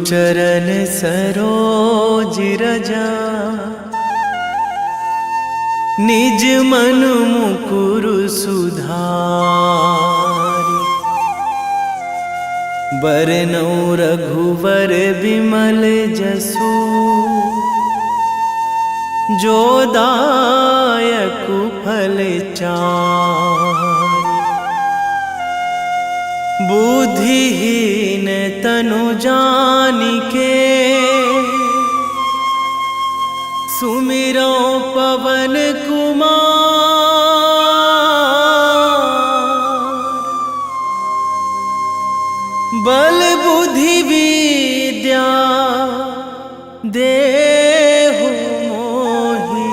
चरण सरोज रजा, निज मन मुकुर सुधारि। बरनउँ रघुवर बिमल जसु, जो दायक फल चारि। बुद्धिहीन तनु जानिके, सुमिरो पवन कुमार। बल बुद्धि विद्या देहु मोहि,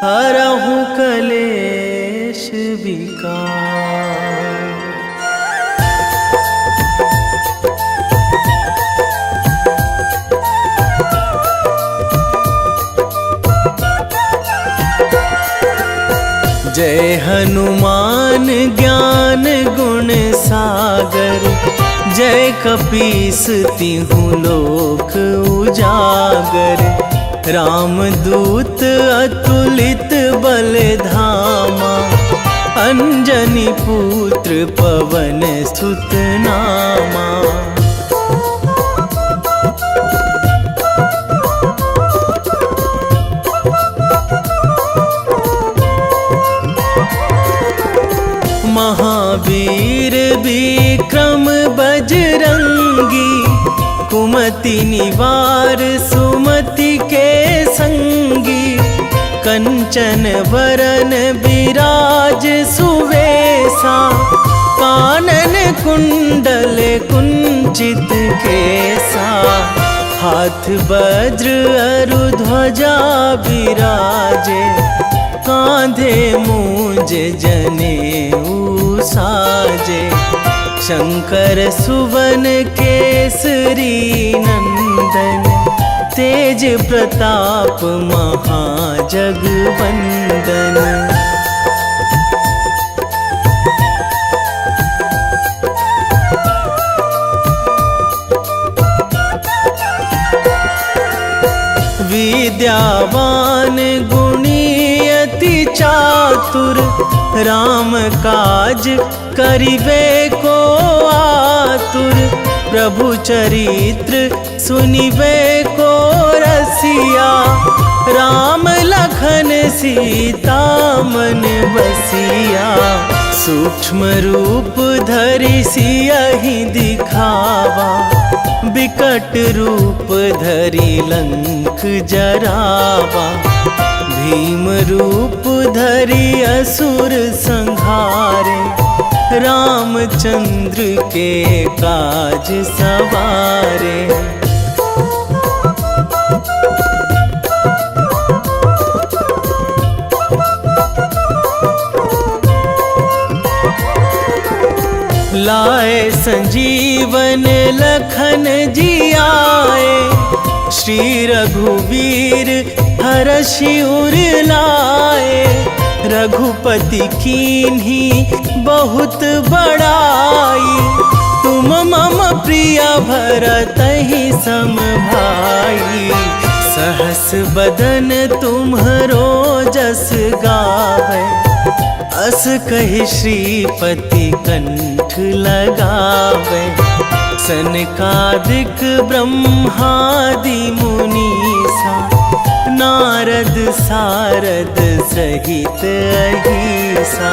हरहु कलेश विकार। जय हनुमान ज्ञान गुण सागर, जय कपीस तिहु लोक उजागर। रामदूत अतुलित बल धामा, अंजनी पुत्र पवन सुत नामा। महावीर विक्रम बजरंगी, कुमति निवार सुमति के संगी। कंचन वरन विराज सुवेशा, कानन कुंडल कुंचित केसा। हाथ वज्र अरु ध्वजा बिराजे, कांधे मूंज जनेऊ साजे। शंकर सुवन केसरी नंदन, तेज प्रताप महाजगवंदन। विद्यावान गुणी अति चातुर, राम काज करिबे को आतुर। प्रभु चरित्र सुनिबे को रसिया, राम लखन सीता मन बसिया। सूक्ष्म रूप धरि सियहि दिखावा, बिकट रूप धरि लंक जरावा। भीम रूप धरि असुर संहारे, रामचंद्र के काज सवारे। लाए संजीवन लखन जियाए, श्री रघुवीर हरषि उर लाए। रघुपति कीन्ही बहुत बड़ाई, तुम मम प्रिय भरतहि सम भाई। सहस बदन तुम्हरो जस गावै, अस कहि श्रीपति कंठ लगावै। सनकादिक ब्रह्मादि मुनीसा, नारद सारद सहित अहिसा।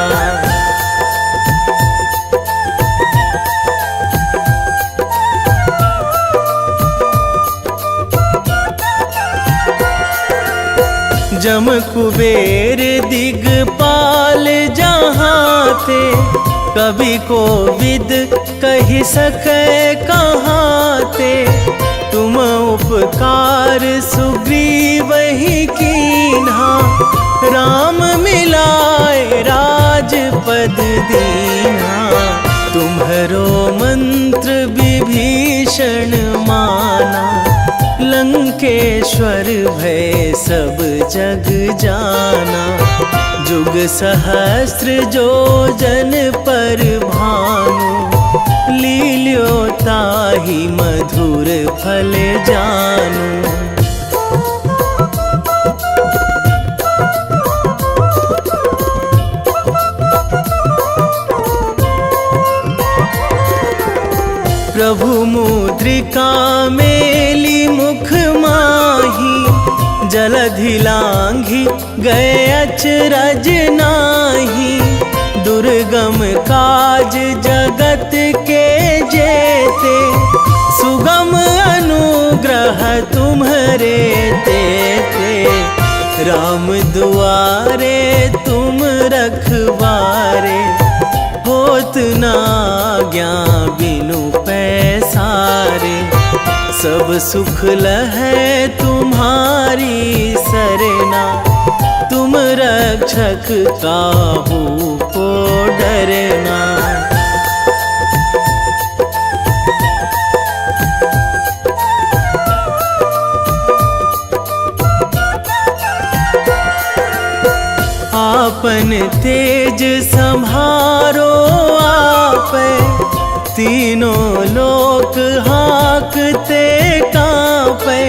जम कुबेर दिगपाल जहाँ थे, कवि कोविद कहि सकै कहाँ ते। तुम उपकार सुग्रीवहि कीन्हा, राम मिलाए राजपद दीन्हा। तुम्हरो मंत्र विभीषण माना, लंकेश्वर भय सब जग जाना। जुग सहस्र जो जन पर भानु, लील्यो ताहि मधुर फल जानू। प्रभु मुद्रिका मेली मुख माही, जलधि लांघी गए अचरज नाही। दुर्गम काज जगत के जेते, सुगम अनुग्रह तुम्हरे तेते। राम दुआरे तुम रखवारे, होत ना आज्ञा बिनु पैसारे। सब सुख लहै तुम्हारी सरना, तुम रक्षक काहू को डरना। आपन तेज संहारो आपै, तीनों लोक हाकते कांपै।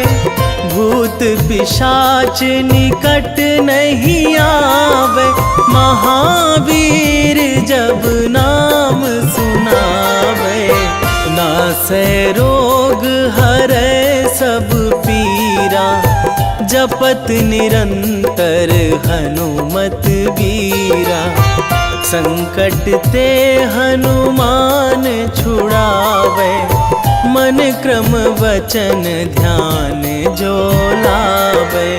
भूत पिशाच निकट नहीं आवे, महावीर जब नाम सुनावे। नासै रोग हरै सब पीरा, जपत निरंतर हनुमत वीरा। संकट ते हनुमान छुड़ावे, मन क्रम वचन ध्यान जो लावे।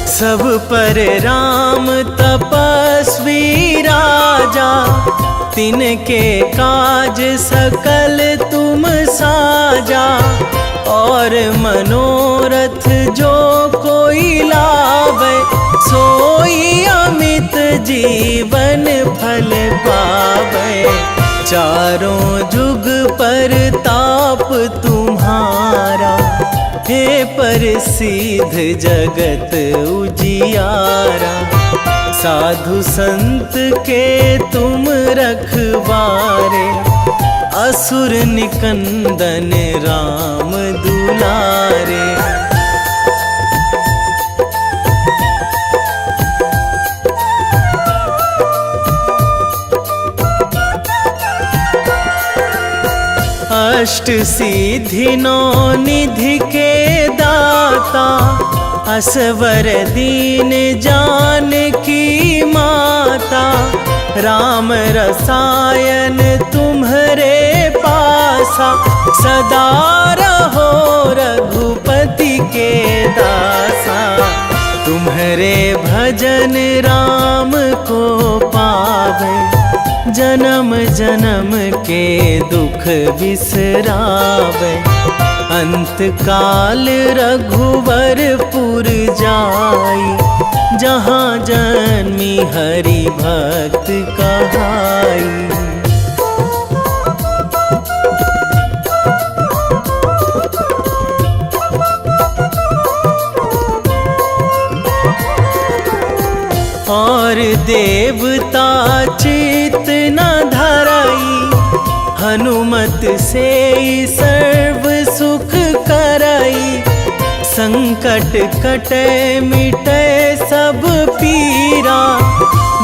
सब पर राम तपस्वी राजा, तिनके काज सकल तुम साजा। और मनोरथ जो कोई लावे, सोई अमित जीवन फल पावे। चारों जुग पर ताप तुम्हारा, हे प्रसिद्ध जगत उजियारा। साधु संत के तुम रखवारे, असुर निकंदन राम दुलारे। अष्ट सिद्धि नौ निधि के दाता, असवर दीन जानकी माता। राम रसायन तुम्हरे पासा, सदा रहो रघुपति के दासा। तुम्हरे भजन राम को पावे, जन्म जन्म के दुख बिसरावे। अंत काल रघुवरपुर जाई, जहाँ जन्मी हरि भक्त कहाई। और देवता चित न धराई, हनुमत से सर्व सुख कराई। संकट कटे मिटे सब पीरा,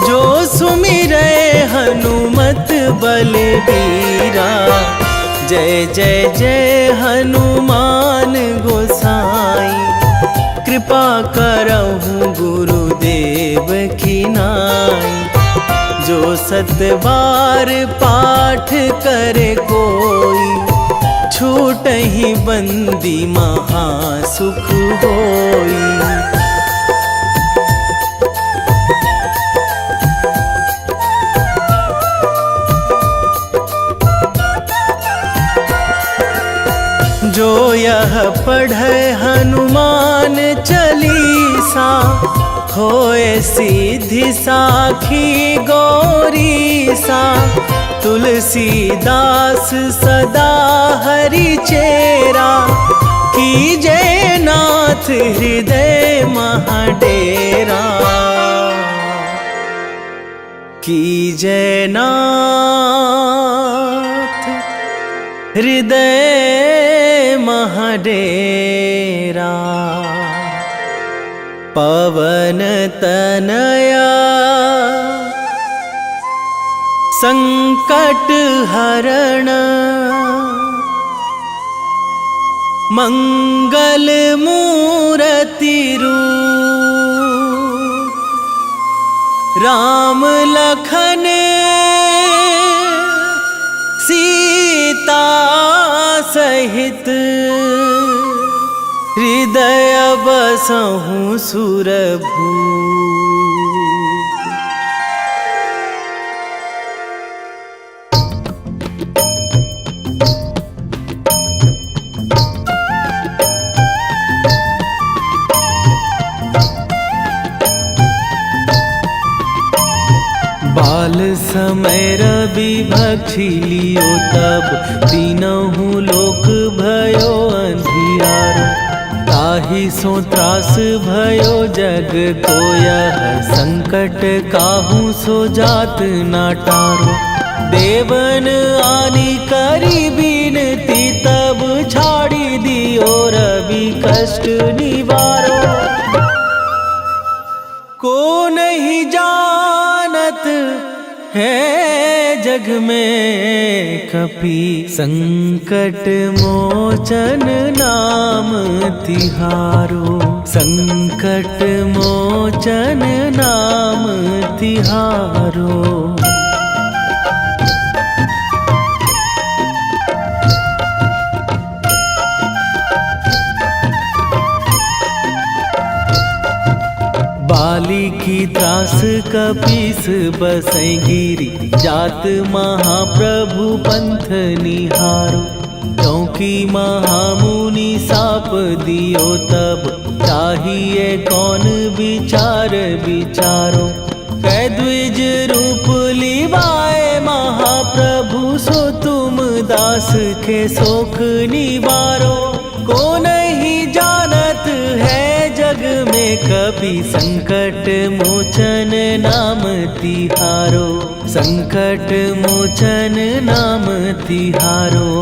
जो सुमिरै हनुमत बलबीरा। जय जय जय हनुमान गोसाई, कृपा करहु गुरुदेव की नाई। जो सतबार पाठ करे कोई, छूटहि बंदी महासुख होई। जो यह पढ़े हनुमान चालीसा, होए सीधी साखी गौरी सा। तुलसीदास सदा हरि चेरा, कीजे नाथ हृदय महाडेरा। कीजे नाथ हृदय महाडेरा। पवन तनया संकट हरण, मंगल मूर्ति रूप। राम लखन सीता सहित, हृदय बसहु सुरभूप। बाल समय रवि भक्षी लियो तब, तीनहु लोक भयो अंधियारो। ताहि सो त्रास भयो जग को यह, संकट काहू सो जात ना टारो। देवन आनी करी बिनती, तब छाड़ी दियो रवि कष्ट निवारो। को नहीं जानत है जग में कपि, संकट मोचन नाम तिहारो। संकट मोचन नाम तिहारो। बाली की त्रास कपीस बसै गिरी, जात महाप्रभु पंथ निहारो। क्योंकि महामुनि साप दियो तब, चाहिए कौन विचार विचारो। कै द्विज रूप लिवाए महाप्रभु, सो तुम दास के शोक निवारो। को नहीं जानत है जग में कपि, संकट मोचन नाम तिहारो। संकट मोचन नाम तिहारो।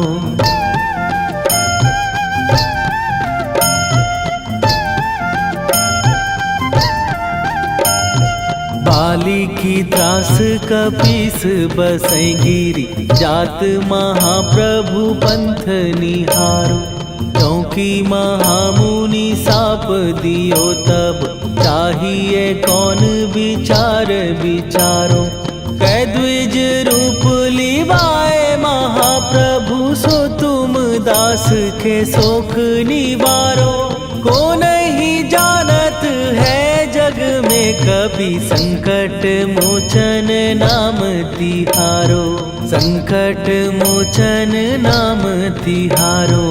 बाली की त्रास कपीस बसै गिरी, जात महाप्रभु पंथ निहारो। क्योंकि महामुनि साप दियो तब, चाहिए कौन विचार विचारो। कै द्विज रूप लिवाए महाप्रभु, सो तुम दास के शोक निवारो। को नहीं जानत है जग में कपि, संकट मोचन नाम तिहारो। संकट मोचन नाम तिहारो।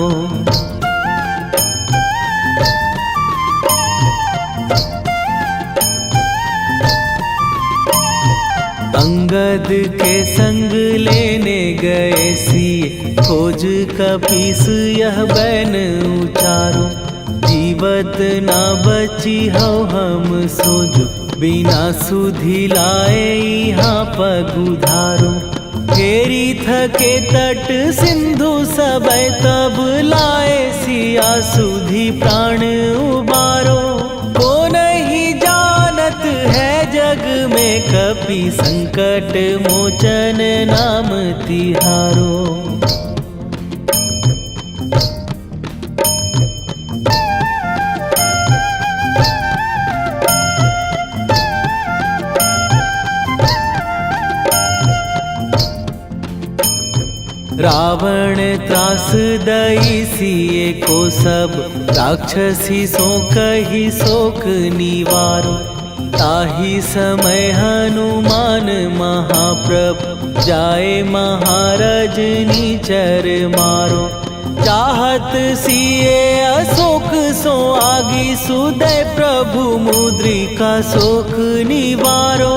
अंगद के संग लेने गए सिए, खोज कपीस यह बैन उचारो। जीवत ना बची हो हम सोजो, बिना सुधि लाए यहाँ पगुधारो। फेरी थके तट सिंधु सबय, तब लाए सिया सुधि प्राण उबारो। को नहीं जानत है जग में कपि, संकट मोचन नाम तिहारो। रावण त्रास दई सिए को सब, राक्षसी सो कही शोक निवारो। ताहि समय हनुमान महाप्रभु, जाए महाराज नीचर मारो। चाहत सिए अशोक सो आगी सुदय प्रभु मुद्रिका शोक निवारो।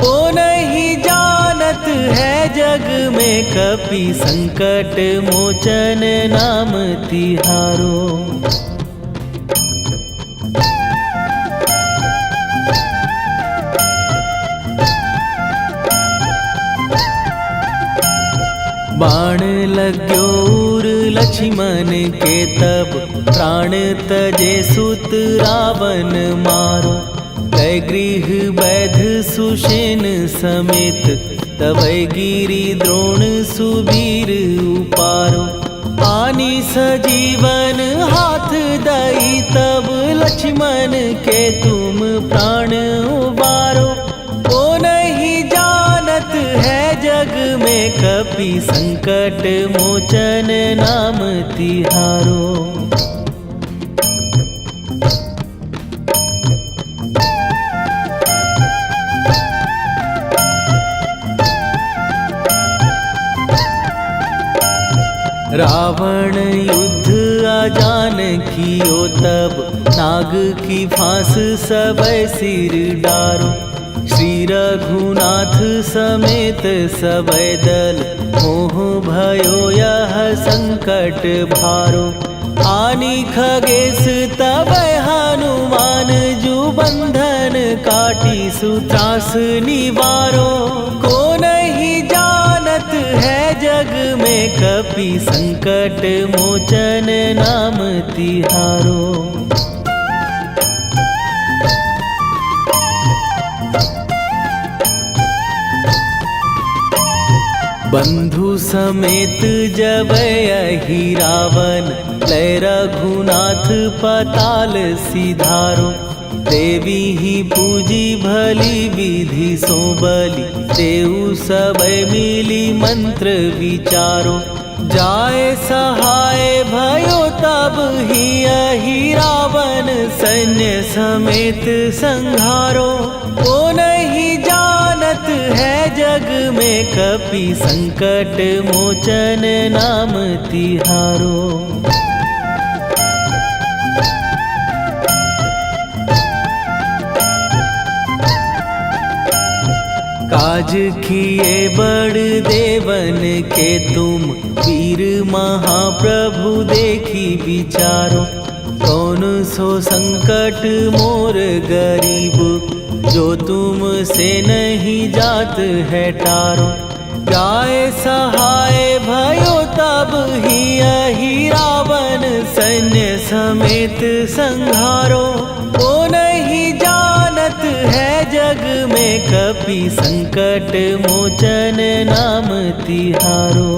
ओ नहीं जानत है जग में कपि संकट मोचन नाम तिहारो। बाण लाग्यो उर लक्ष्मण के तब प्राण तजे सुत रावण मारो। कै गृह वैध सुषेण समेत तबै गिरि द्रोण सुबीर उपारो। आनी सजीवन हाथ दई तब लक्ष्मण के तुम प्राण उबारो। ओ नहीं जानत है जग में कपि संकट मोचन नाम तिहारो। रावण युद्ध आजान कियो तब नाग की फांस सबै सिर डारो। श्री रघुनाथ समेत सबै दल मोह भयो यह संकट भारो। आनी खगेश तबै हनुमान जु बंधन काटी सुत्रास निवारो। को नहीं जानत है जग में कपि संकट मोचन नाम तिहारो। बंधु समेत जबै अहि रावण लय रघुनाथ पताल सिधारो। देवी ही पूजी भली विधि सो बलि देऊ सबै मिली मंत्र विचारो। जाए सहाय भयो तब ही अहि रावण सैन्य समेत संहारो। ओ नहीं जानत है जग में कपि संकट मोचन नाम तिहारो। काज किए बड़ देवन के तुम वीर महाप्रभु देखी विचारो। कौन सो संकट मोर गरीब जो तुम से नहीं जात है टारो। जाए सहाय भयो तब ही अहि रावण सैन्य समेत संहारो। ओ नहीं जानत है जग में कपि संकट मोचन नाम तिहारो।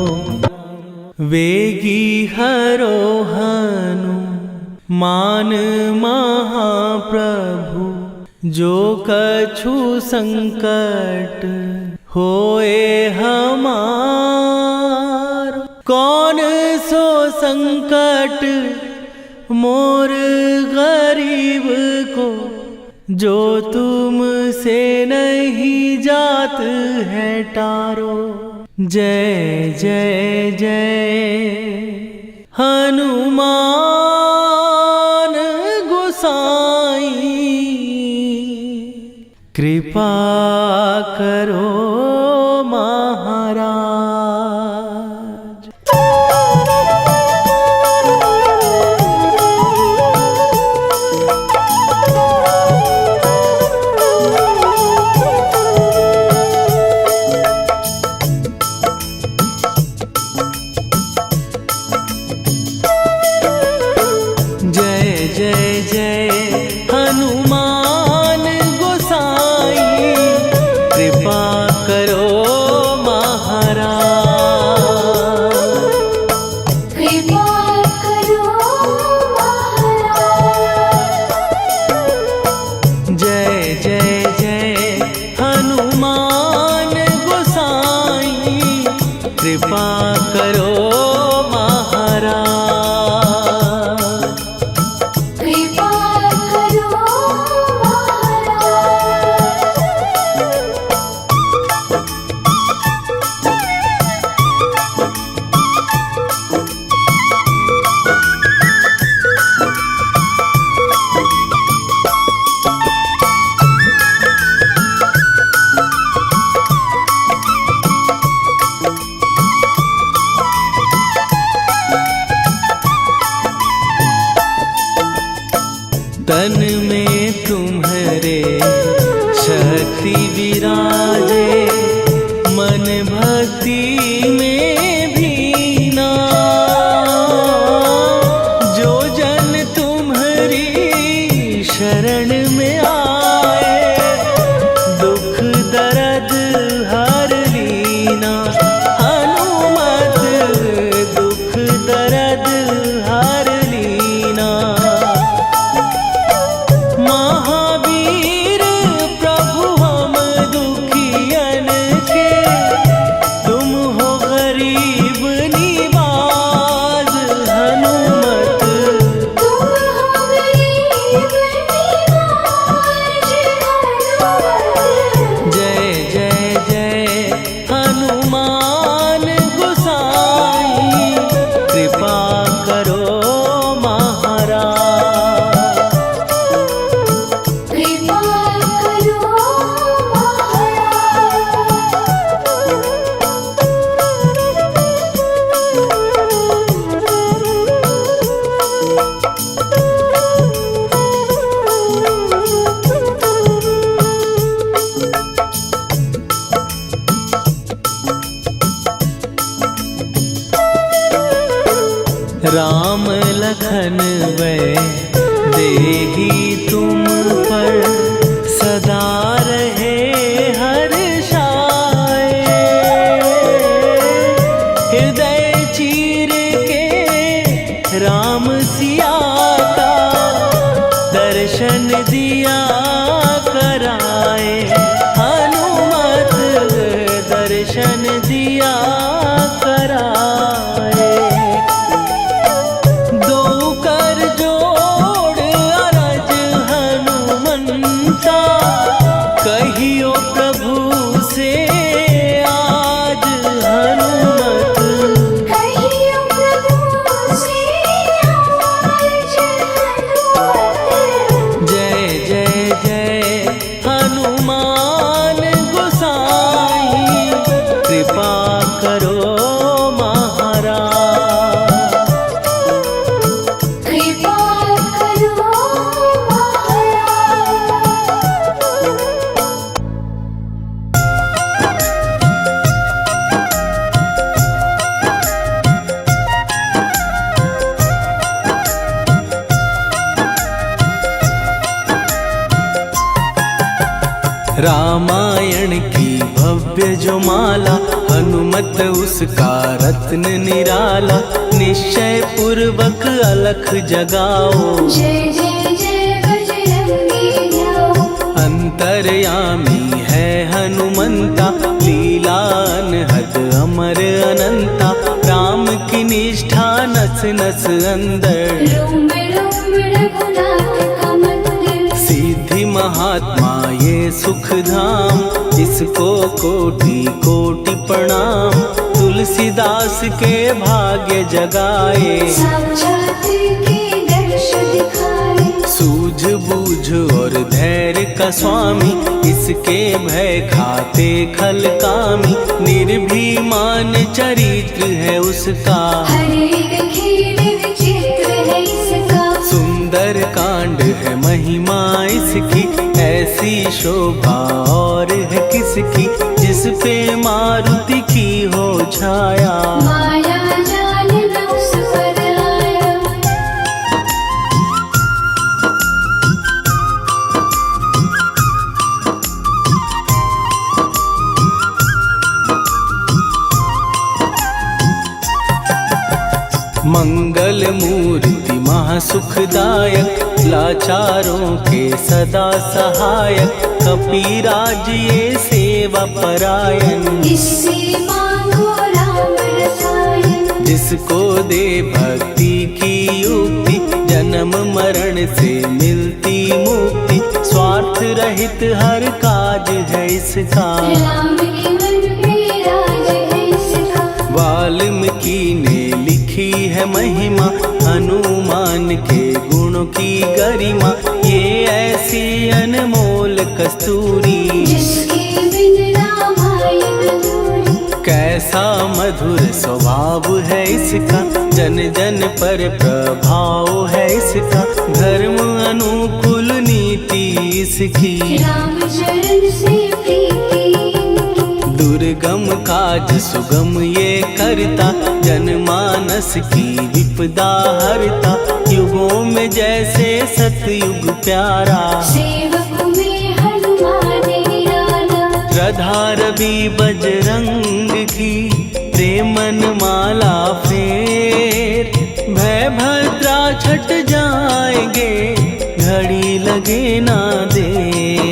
वेगी हरो हनु मान महाप्रभु जो कछु संकट होए हमार। कौन सो संकट मोर गरीब को जो तुम से नहीं जात है टारो। जय जय जय हनुमान गोसाई कृपा करो महाराज। जय जय जय हनुमान गोसाई कृपा कर विराजे, मन भक्ति में भीना। जो जन तुम्हारी शरण में आए, दुख दर्द हर लीना। हनुमत दुख दर्द हर लीना। महावीर प्रभु हम दुखियन के, तुम हो गरीब निवाज। हनुमत तुम हो गरीब निवाज। जय जय जय हनुमान गोसाई, कृपा करो महाराज। कृपा करो राम लखन वै देही तुम पर, सदा रहे हर्षाए। हृदय चीर के राम सिया का, दर्शन दिया कराए। हनुमत दर्शन दिया कराए। दो कर जोड़ अरज हनुमंता, कहियो प्रभु से आज। हनुमत कहियो प्रभु से आज। हनुमत जय जय जय हनुमान गोसाई, कृपा करो महाराज। कृपा करो महाराज। रामायण की भव्य जो माला, हनुमत उसका रत्न निराला। निश्चय पूर्वक अलख जगाओ, जय जय जय बजरंगी जाओ। अंतर्यामी है हनुमंता, लीला अनहद अमर अनंता। राम की निष्ठा नस नस अंदर, रोम रोम रघुनाथ का मंदिर। सिद्धि महात्मा ये सुख धाम, इसको कोटि कोटि प्रणाम। तुलसीदास के भाग्य जगाए, साक्षात के दर्श दिखाए। सूझ बूझ और धैर्य का स्वामी, इसके भय खाते खल कामी। निर्भीमान चरित्र है उसका, हर एक खेल विचित्र है इसका। सुंदर कांड है महिमा इसकी। ऐसी शोभा और है किसकी, जिस पे मारुति की हो छाया। माया जाल न उस पर आया। मंगल मूर्ति महासुखदायक, लाचारों के सदा सहायक। कपीराज ये सेवा परायण, इससे मांगो राम रसायन। जिसको दे भक्ति की युक्ति, जन्म मरण से मिलती मुक्ति। स्वार्थ रहित हर काज है इसका, राम के मन पे राज है इसका। वाल्मीकि ने लिखी है महिमा, हनुमान के गुणों की गरिमा। ये ऐसी अनमोल कस्तूरी, जिसके बिन रामायण अधूरी। कैसा मधुर स्वभाव है इसका, जन जन पर प्रभाव है इसका। धर्म अनुकूल नीति इसकी, राम चरण से प्रीति दुर्गम काज सुगम ये करता, जनमानस की विपदा हरता। युगों में जैसे सतयुग प्यारा, सेवक में हनुमान निराला। श्रद्धा रवि बजरंग की, प्रेमन माला फेर। भय भद्रा छट जाएंगे, घड़ी लगे ना देर।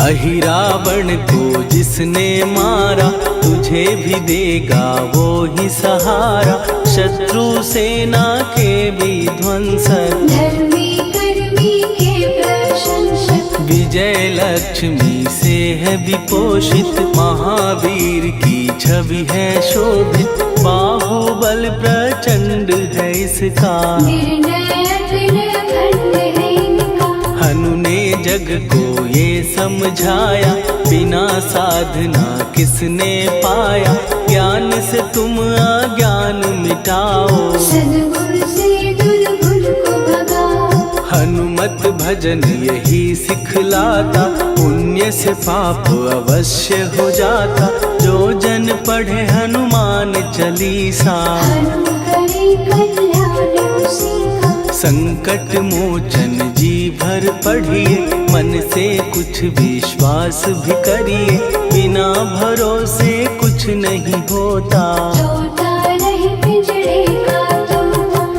अहिरावण को जिसने मारा, तुझे भी देगा वो ही सहारा। शत्रु सेना के विध्वंसक, धर्मी कर्मी के प्रशंसक। विजय लक्ष्मी से है विपोषित, महावीर की छवि है शोभित। बाहुबल प्रचंड है इसका, निर्णय अखंड है इनका। हनु ने जग को ये समझाया, बिना साधना किसने पाया। ज्ञान से तुम अज्ञान मिटाओ, सद्गुण से दुर्गुण को भगाओ। हनुमत भजन यही सिखलाता, पुण्य से पाप अवश्य हो जाता। जो जन पढ़े हनुमान चालीसा, हनु करे कल्याण उसी का। संकट मोचन जी भर पढ़िए, मन से कुछ विश्वास भी करिए। बिना भरोसे कुछ नहीं होता, तोता रहे पिंजड़े का तोता।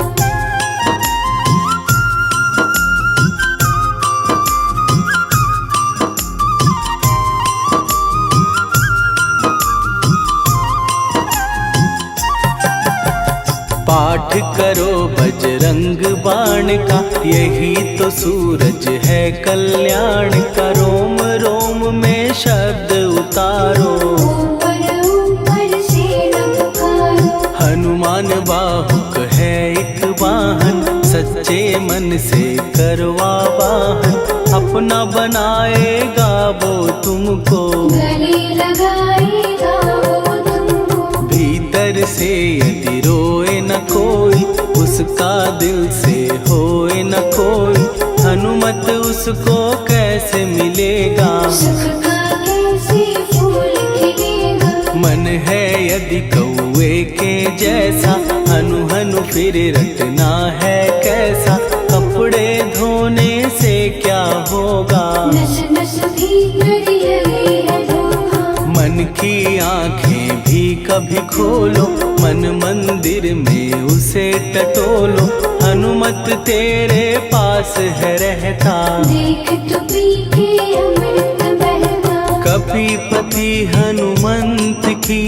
पाठ करो बजरंग बाण का, यही तो सूरज है कल्याण का। रोम रोम में शब्द उतारो, ऊपर ऊपर से न पुकारो। हनुमान बाहुक है एक वाहन, सच्चे मन से करवा वाहन। अपना बनाएगा वो तुमको, गले लगाएगा वो तुमको। भीतर से यदि रोए न कोई, उसका दिल से होए न कोई। हनुमत उसको कैसे मिलेगा, सुख का कैसे फूल खिलेगा। मन है यदि कौए के जैसा, हनु हनु फिर रटना है कैसा। कपड़े धोने से क्या होगा, नस नस भीतर लगी है धोखा। मन की आंखें भी कभी खोलो, मन मंदिर में उसे टटोलो। हनुमत तेरे पास है रहता, देख तो पी के अमृत बहता। कपीपति हनुमंत की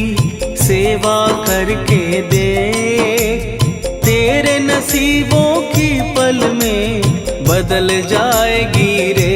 सेवा करके दे। तेरे नसीबों की पल में बदल जाएगी रे।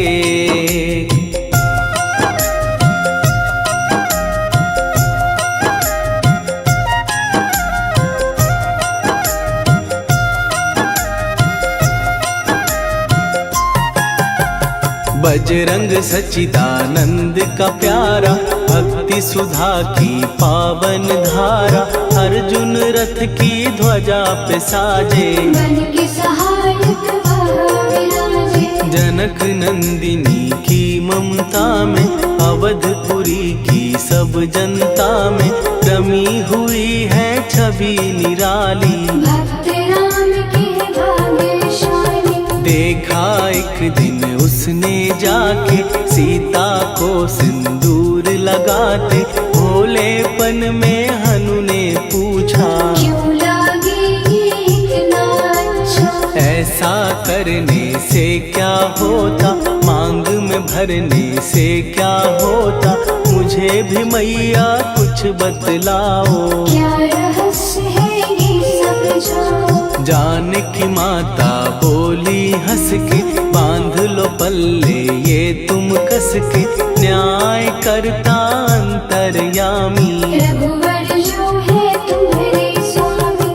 बजरंग सच्चिदानंद का प्यारा, भक्ति सुधा की पावन धारा। अर्जुन रथ की ध्वजा पे साजे, बन के सहायक वहाँ विराजे। जनक नंदिनी की ममता में, अवधपुरी की सब जनता में। रमी हुई है छवि निराली, भक्त राम के भाग्यशाली। देखा एक दिन उसने जाके, सीता को सिंदूर लगाते। भोलेपन में हनु ने पूछा, क्यों लागे ये इतना अच्छा। ऐसा करने से क्या होता, मांग में भरने से क्या होता। मुझे भी मैया कुछ बतलाओ, क्या रहस्य है ये समझाओ। जानकी माता बोली हंस के, बांध लो पल्ले ये तुम कस के। न्याय करता अंतर्यामी, रघुवर जो है तुम्हारे स्वामी।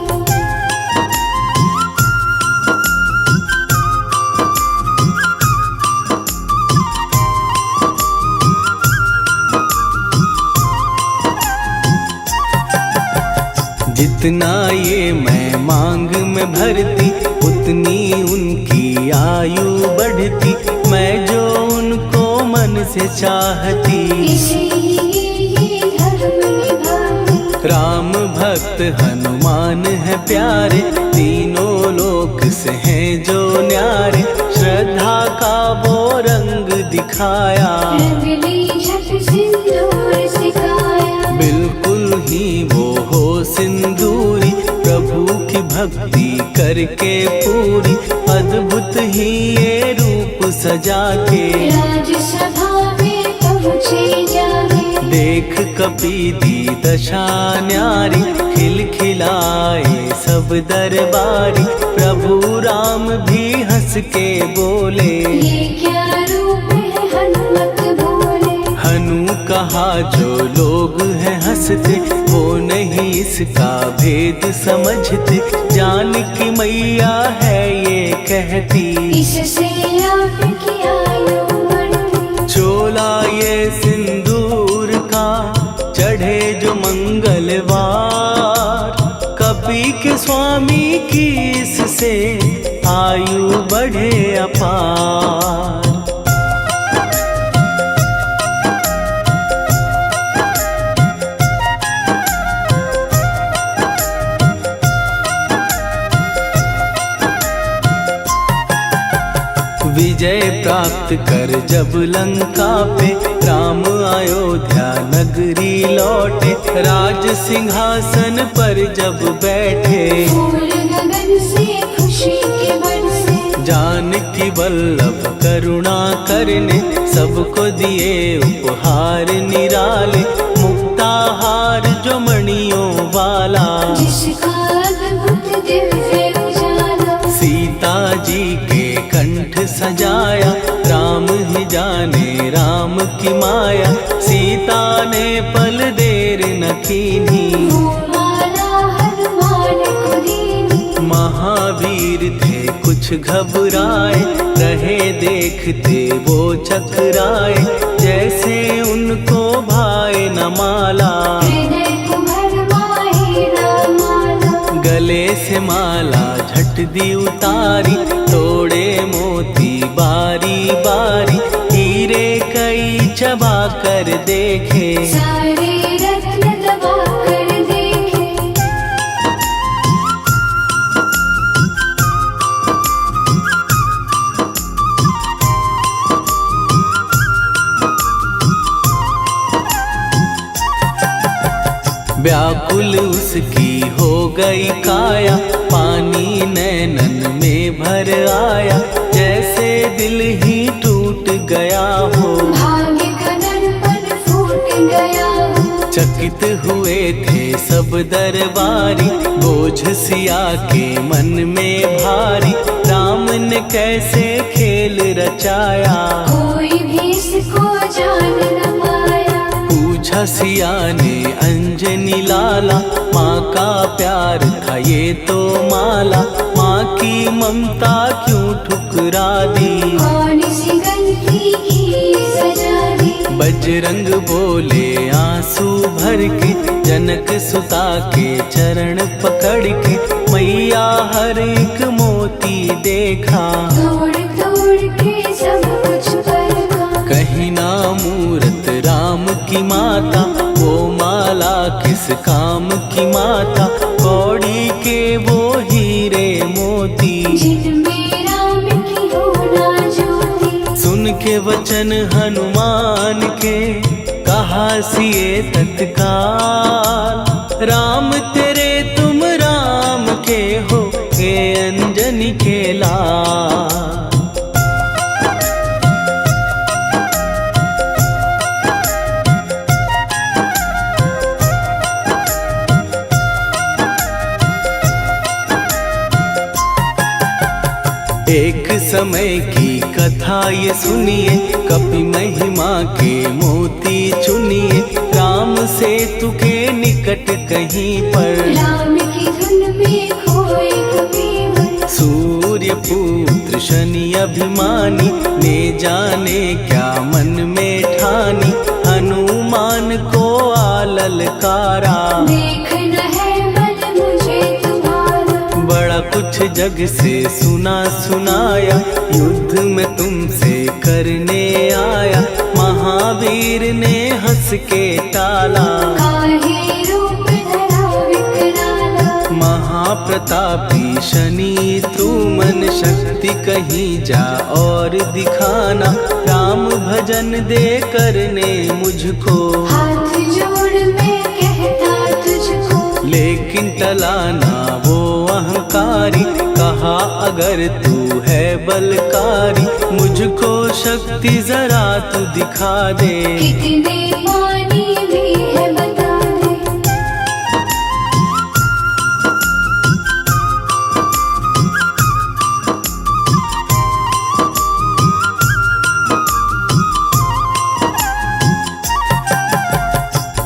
जितना ये मैं मांग में भरती उतनी उनकी आयु बढ़ती, मैं जो उनको मन से चाहती। इसीलिए धर्म निभाते। राम भक्त हनुमान है प्यारे, तीनों लोक से हैं जो न्यारे, श्रद्धा का वो रंग दिखाया, रंग ली झट सिंदूर सिखाया। बिल्कुल ही वो हो सिंदूरी, प्रभु की भक्ति करके पूरी, अद्भुत ही ये रूप सजा के, राजसभा में पहुँचे जाके। देख कपीदी दशा न्यारी, खिलखिलाए सब दरबारी, प्रभु राम भी हंस के बोले, ये क्या रूप है हनुमत बोले। हनु कहा जो लोग हैं हंसते, वो नहीं इसका भेद समझते, जान की मैया है ये कहती, इससे आपकी आयु बढ़ती। चोला ये सिंदूर का चढ़े जो मंगलवार, कपी के स्वामी की इससे आयु बढ़े अपार। विजय प्राप्त कर जब लंका पे, राम अयोध्या नगरी लौटे, राज सिंहासन पर जब बैठे, फूल गगन से खुशी के बरसे। जानकी वल्लभ करुणा करने, सबको दिए उपहार निराले, मुक्ताहार जो मणियों वाला, जिसका अद्भुत दिव्य उजाला। सीता जी के कंठ सजाया, राम ही जाने राम की माया, सीता ने पल देर न कीन्ही, वो माला हनुमान को दीनी। महावीर थे कुछ घबराए, रहे देखते वो चकराए, जैसे उनको भाए न माला, हृदय को भरमाए न माला। गले से माला झट दी उतारी, तोड़े मोती बारी बारी, हीरे कई चबा कर देखे, सारे रत्न दबा कर देखे। व्याकुल उसकी हो गई काया, पानी नैनन में भर आया, जैसे दिल ही टूट गया हो, भाग्य का दर्पण फूट गया हो। चकित हुए थे सब दरबारी, बोझ सिया के मन में भारी, राम ने कैसे खेल रचाया, कोई भी इसको जान न पाया। पूछा सिया ने अंजनी लाला, माँ का प्यार था ये तो माला, माँ की ममता क्यों ठुकरा दी, कौन सी गलती की सजा दी। बजरंग बोले आंसू भर के, जनक सुता के चरण पकड़ के, मैया हर एक मोती देखा, तोड़ तोड़ के सब कुछ परखा। कहीं ना मूरत राम की माता, वो माला किस काम की माता, कौड़ी के वो हीरे मोती, जिनमें राम की होना ज्योति। सुन के वचन हनुमान के, कहा सिए तत्काल, राम तेरे तुम राम के हो, ये अंजनी के लाल। एक समय की कथा ये सुनिए, कपि महिमा के मोती चुनिए, राम सेतु के निकट कहीं पर, राम की धुन में खोए कबीर। सूर्य पुत्र शनि अभिमानी, ने जाने क्या मन में ठानी, हनुमान को आ ललकारा, देखना है मन जग से सुना सुनाया, युद्ध में तुमसे करने आया। महावीर ने हंस के टाला, काहे रूप धरा विकराला। महाप्रतापी शनि तू मन शक्ति कहीं जा और दिखाना। राम भजन दे करने मुझको, हाथ जोड़ मैं कहता तुझको। लेकिन टला ना वो अहंकारी, कहा अगर तू है बलकारी, मुझको शक्ति जरा तू दिखा दे। कितने पानी भी है बता दे।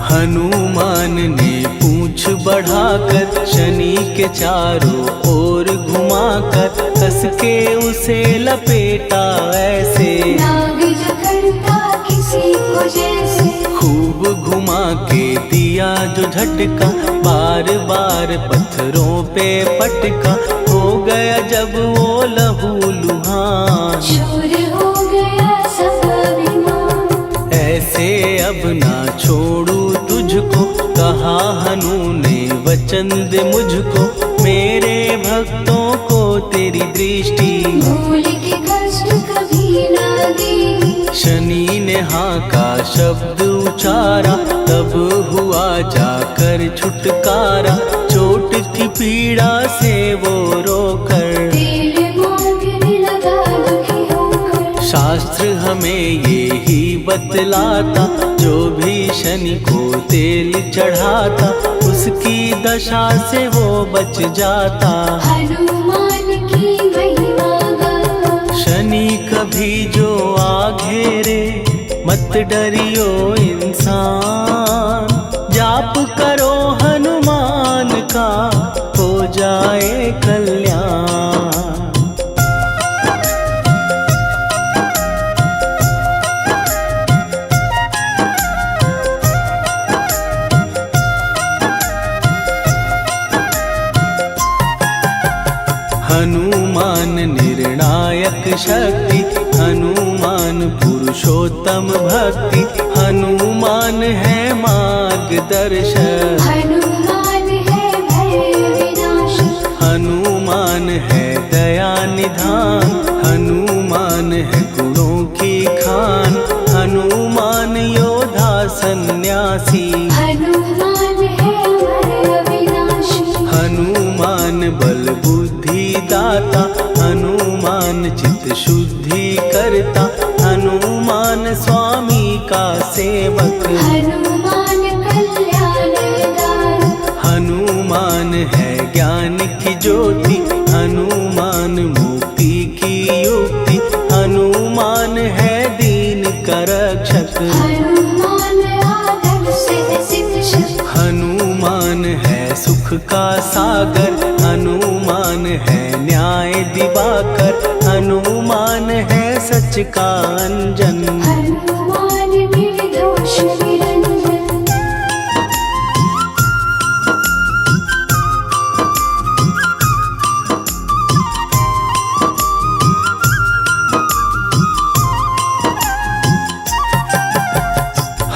हनुमान ने पूंछ बढ़ाकर शनि के चारों ओर घुमाकर, कस के उसे लपेटा ऐसे। नाग जो करता किसी को जैसे, खूब घुमा के दिया जो झटका, बार बार पत्थरों पे पटका। हो गया जब वो लहू लुहान, चूर हो गया सब अभिमान। ऐसे अब ना छोड़ू तुझको, कहा हनु ने वचन दे मुझको। मेरे भक्तों को तेरी दृष्टि, भूल के कष्ट कभी ना देगी। शनि ने हाँ का शब्द उचारा, तब हुआ जाकर छुटकारा। चोट की पीड़ा से वो रोकर, तेल मांगने लगा दुखी होकर। शास्त्र हमें ये ही बतलाता, जो भी शनि को तेल चढ़ाता, उसकी दशा से वो बच जाता। हनुमान की महिमा गाता, शनि कभी जो आ घेरे, मत डरियो इंसान। जाप करो हनुमान का, हो जाए कल्याण। हनुमान निर्णायक शक्ति, हनुमान पुरुषोत्तम भक्ति। हनुमान है मार्गदर्शक, हनुमान है भय विनाशक। हनुमान है दया निधान, हनुमान है गुणों की खान। हनुमान योद्धा सन्यासी, हनुमान है भय विनाशी। हनुमान बल बुद्धि दाता, हनुमान चित्त शुद्धि करता। हनुमान स्वामी का सेवक, हनुमान कल्याणदायक। हनुमान है ज्ञान की ज्योति, हनुमान मुक्ति की युक्ति। हनुमान है दीन का रक्षक, हनुमान आदर से सिद्ध शक। हनुमान है सुख का सागर, हनुमान है न्याय दिवाकर। हनुमान है सच का अंजन, हनुमान निर्दोष निरंजन।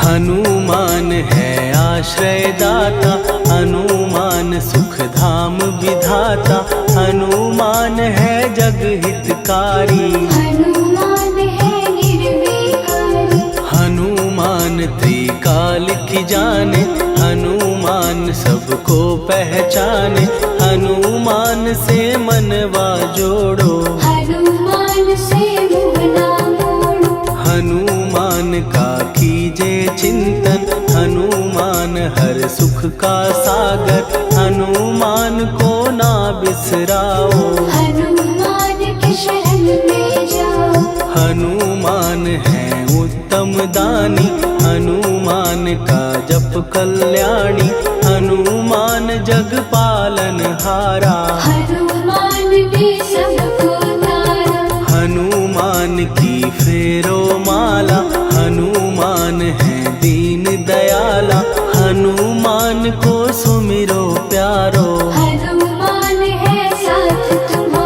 हनुमान है आश्रय दाता, हनुमान सुख धाम विधाता। हनुमान है जग हितकारी, हनुमान है निर्विकारी। हनुमान त्रिकाल की जाने, हनुमान सबको पहचाने। हनुमान से मनवा जोड़ो, हनुमान से मुँह ना मोड़ो। हनुमान का कीजे चिंतन, हनुमान हर सुख का सागर। हनुमान को ना बिसराओ, हनुमान के शरण में जाओ। हनुमान है उत्तम दानी, हनुमान का जप कल्याणी। हनुमान जग पालन हारा, हनुमान ने सबको तारा। हनुमान की फेरो माला, हनुमान है दीन दयाला। हनुमान को सुमिरो प्यारो, हनुमान है साथ तुम्हारा।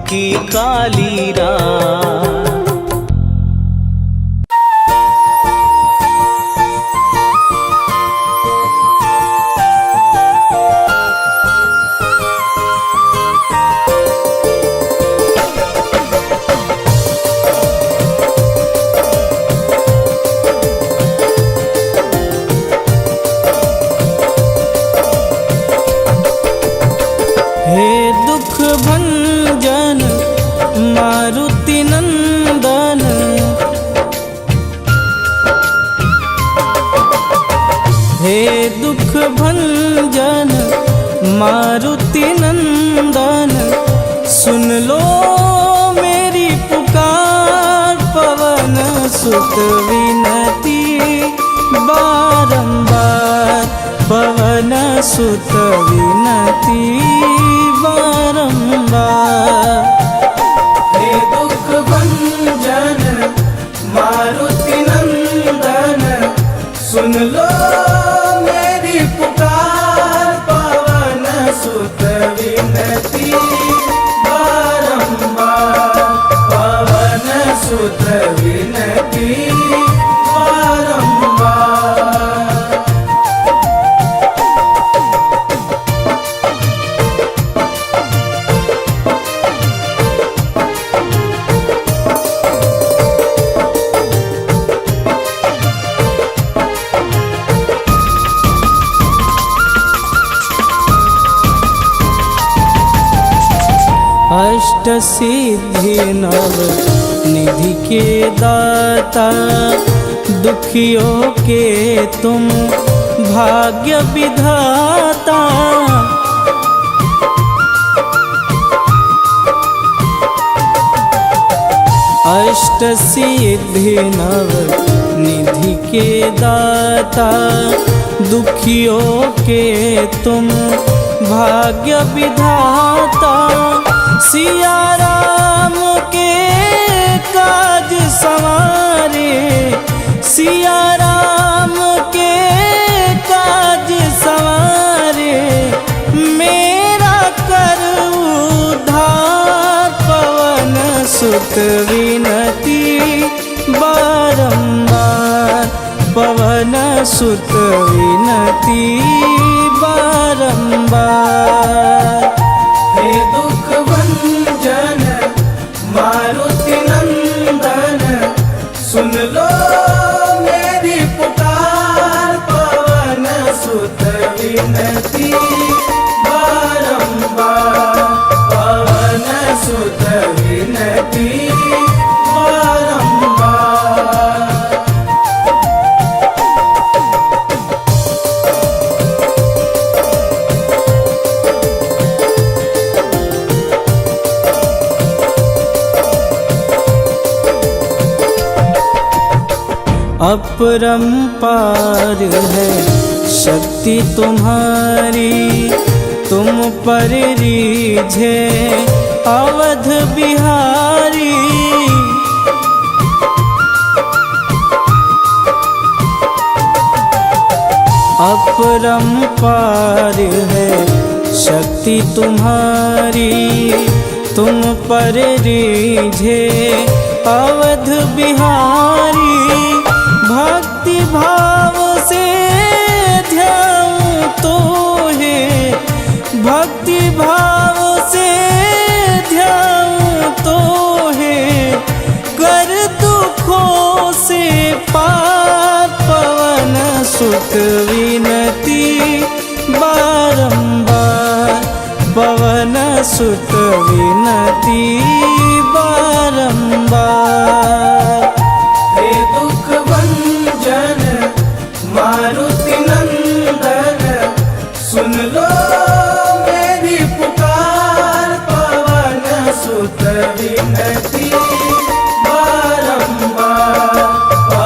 की काली रात। हे दुख भंजन मारुति नंदन, हे दुख भंजन मारुति नंदन, सुन लो मेरी पुकार। पवन सुत विनती बारंबार, पवन सुत विनती बारंबार। हे दुख भंजन मारुति नंदन, सुन लो मेरी पुकार। पवन सुत विनती बारंबार, पवन सुत विनती बारंबार। अष्ट सिद्धि नव निधि के दाता, दुखियों के तुम भाग्य विधाता। अष्ट सिद्धि नव निधि के दाता, दुखियों के तुम भाग्य विधाता। सिया राम के काज संवारे, सिया राम के काज संवारे, मेरा कर उद्धार। पवन सुत विनती बारंबार, पवन सुत विनती बारंबार। हे दुख भंजन मारुति नंदन, सुन लो मेरी पुकार। पवन सुत विनती बारंबार, पवन सुत विनती बारंबार। अपरंपार है शक्ति तुम्हारी, तुम पर रीझे अवध बिहारी। अपरंपार है शक्ति तुम्हारी, तुम पर रीझे अवध बिहारी। भक्ति भाव से ध्याऊं तो है, भक्ति भाव से ध्याऊं तो है, कर दुखों से पार। पवन सुत विनती बारंबार, पवन सुत विनती बारंबार। हे दुख भंजन मारुति नंदन, सुन लो मेरी पुकार। पवन सुत विनती